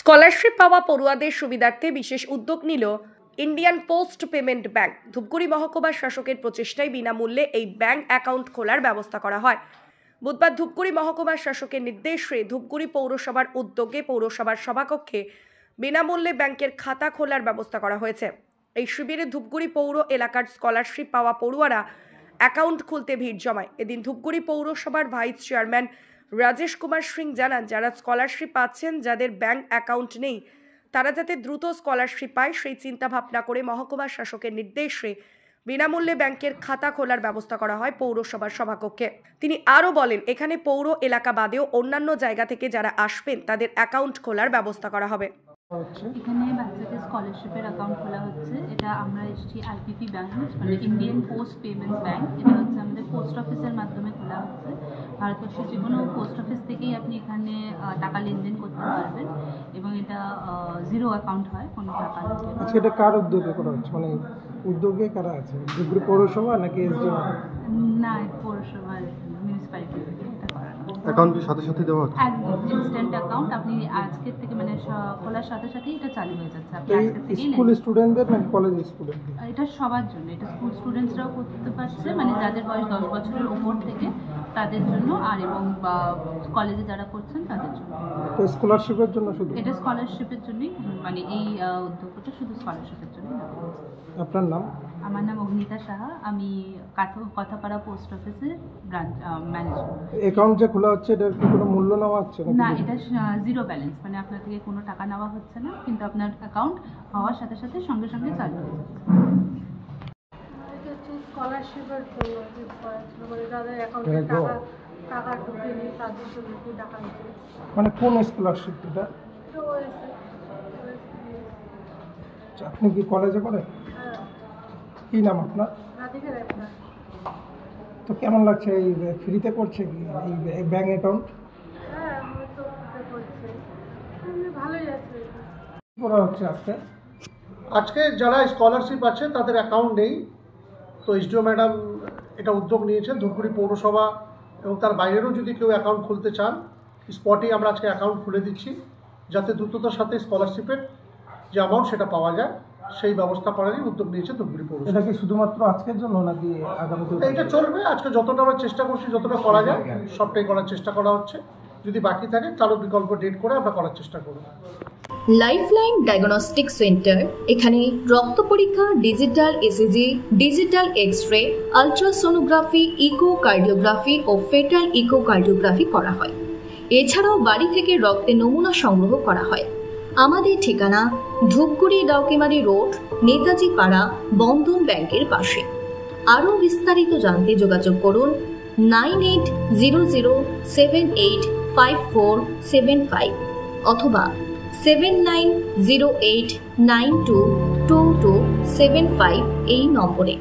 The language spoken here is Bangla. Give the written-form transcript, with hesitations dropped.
স্কলারশিপ পাওয়া পড়ুয়াদের সুবিধার্থে বিশেষ উদ্যোগ নিল Indian post payment bank. Dhupguri মহকুমা শাসকের প্রচেষ্টায় বিনামূল্যে এই ব্যাংক অ্যাকাউন্ট খোলার ব্যবস্থা করা হয়। বুধবার ধূপগুড়ি মহকুমা শাসকের নির্দেশে ধূপগুড়ি পৌরসভার উদ্যোগে পৌরসভার সভাকক্ষে বিনামূল্যে ব্যাংকের খাতা খোলার ব্যবস্থা করা হয়েছে। এই শিবিরে ধূপগুড়ি পৌর এলাকার স্কলারশিপ পাওয়া পড়ুয়ারা অ্যাকাউন্ট খুলতে ভিড় জমায়। এদিন ধূপগুড়ি পৌরসভার ভাইস চেয়ারম্যান রাজেশ কুমার সিং জানান, যারা স্কলারশিপ পাচ্ছেন, যাদের ব্যাংক অ্যাকাউন্ট নেই, তারা যাতে দ্রুত স্কলারশিপ পায় সেই চিন্তা ভাবনা করে মহকুমা শাসকের নির্দেশে বিনামূল্যে ব্যাংকের খাতা খোলার ব্যবস্থা করা হয় পৌরসভার সভাকক্ষে। তিনি আরও বলেন, এখানে পৌর এলাকা বাদেও অন্যান্য জায়গা থেকে যারা আসবেন তাদের অ্যাকাউন্ট খোলার ব্যবস্থা করা হবে। এখানে বাচ্চাদের স্কলারশিপের অ্যাকাউন্ট খোলা হচ্ছে। এটা আমরা এসেছি আইপিপি ব্যাংক, মানে ইন্ডিয়ান পোস্ট পেমেন্ট ব্যাংক। এটা হচ্ছে আমাদের পোস্ট অফিসের মাধ্যমে খোলা হচ্ছে। ভারতবর্ষের যে কোনো পোস্ট অফিস থেকেই আপনি এখানে টাকা লেনদেন করতে পারবেন এবং এটা জিরো অ্যাকাউন্ট হয়, কোনো টাকা নেই। আচ্ছা, এটা কার উদ্যোগে করা হচ্ছে, মানে উদ্যোগে কারা আছে? ধূপগুড়ি পৌরসভা নাকি এসডিও? না, পৌরসভার মিউনিসিপ্যালিটি থেকে এটা করা। অ্যাকাউন্ট কি সাথে সাথে দেওয়া হচ্ছে? একদম ইনস্ট্যান্ট অ্যাকাউন্ট। আপনি আজকের থেকে মানে খোলার সাথে সাথেই এটা চালু হয়ে যাচ্ছে। আপনি আজকের থেকেই স্কুল স্টুডেন্টদের নাকি কলেজ স্টুডেন্টদের? এটা সবার জন্য। এটা স্কুল স্টুডেন্টসরাও করতে পারছে, মানে যাদের বয়স 10 বছরের ওপর থেকে তাদের জন্য, আর এবং কলেজে যারা করছেন তাদের জন্য। তো স্কলারশিপের জন্য শুধু? এটা স্কলারশিপের জন্যই, মানে এই উদ্যোগটা শুধু স্কলারশিপের জন্যই। আপনার নাম? আমার নাম অগ্নিতা সাহা, আমি কথাপাড়া পোস্ট অফিসের ব্রাঞ্চ ম্যানেজার। অ্যাকাউন্ট যে খোলা হচ্ছে এটার কি কোনো মূল্য নেওয়া হচ্ছে না, এটা জিরো ব্যালেন্স, মানে আপনার থেকে কোনো টাকা নেওয়া হচ্ছে না, কিন্তু আপনার অ্যাকাউন্ট হওয়ার সাথে সাথে সঙ্গে সঙ্গে চালু হয়ে যাচ্ছে। স্কলারশিপের জন্য মানে যাদের অ্যাকাউন্টে টাকা ঢুকে নেই তাদের জন্য টাকা দিতে। মানে কোন স্কলারশিপ এটা? আপনি কি কলেজে করেন? কি নাম আপনার? তো কেমন লাগছে এই ফ্রিতে করছে কি এই ব্যাংক অ্যাকাউন্ট? ভালোই আছে। করা হচ্ছে আজকে যারা স্কলারশিপ আছে তাদের অ্যাকাউন্ট নেই, তো এসডিও ম্যাডাম এটা উদ্যোগ নিয়েছেন। ধূপগুড়ি পৌরসভা এবং তার বাইরেরও যদি কেউ অ্যাকাউন্ট খুলতে চান, স্পটেই আমরা আজকে অ্যাকাউন্ট খুলে দিচ্ছি, যাতে দ্রুততার সাথে স্কলারশিপের যে অ্যামাউন্ট সেটা পাওয়া যায়, সেই ব্যবস্থা করারই উদ্যোগ নিয়েছে ধূপগুড়ি পৌরসভা। এটা কি শুধুমাত্র আজকের জন্য নাকি আগামীতে? এটা চলবে। আজকে যতটা আমরা চেষ্টা করছি, যতটা করা যায় সবটাই করার চেষ্টা করা হচ্ছে। যদি বাকি থাকে তারও বিকল্প ডেট করে আমরা করার চেষ্টা করব। লাইফলাইন ডায়াগনস্টিক সেন্টার, এখানে রক্ত পরীক্ষা, digital ECG, digital x-ray, ultrasonography, echocardiography ও ফেটাল ইকোকার্ডিওগ্রাফি করা হয়। এছাড়াও বাড়ি থেকে রক্তের নমুনা সংগ্রহ করা হয়। আমাদের ঠিকানা ধূপগুড়ি ডাউকিমারি রোড, নেতাজি পাড়া, বন্ধন ব্যাংকের পাশে। আরও বিস্তারিত জানতে যোগাযোগ করুন 9800785475 অথবা 7908922275 এই নম্বরে।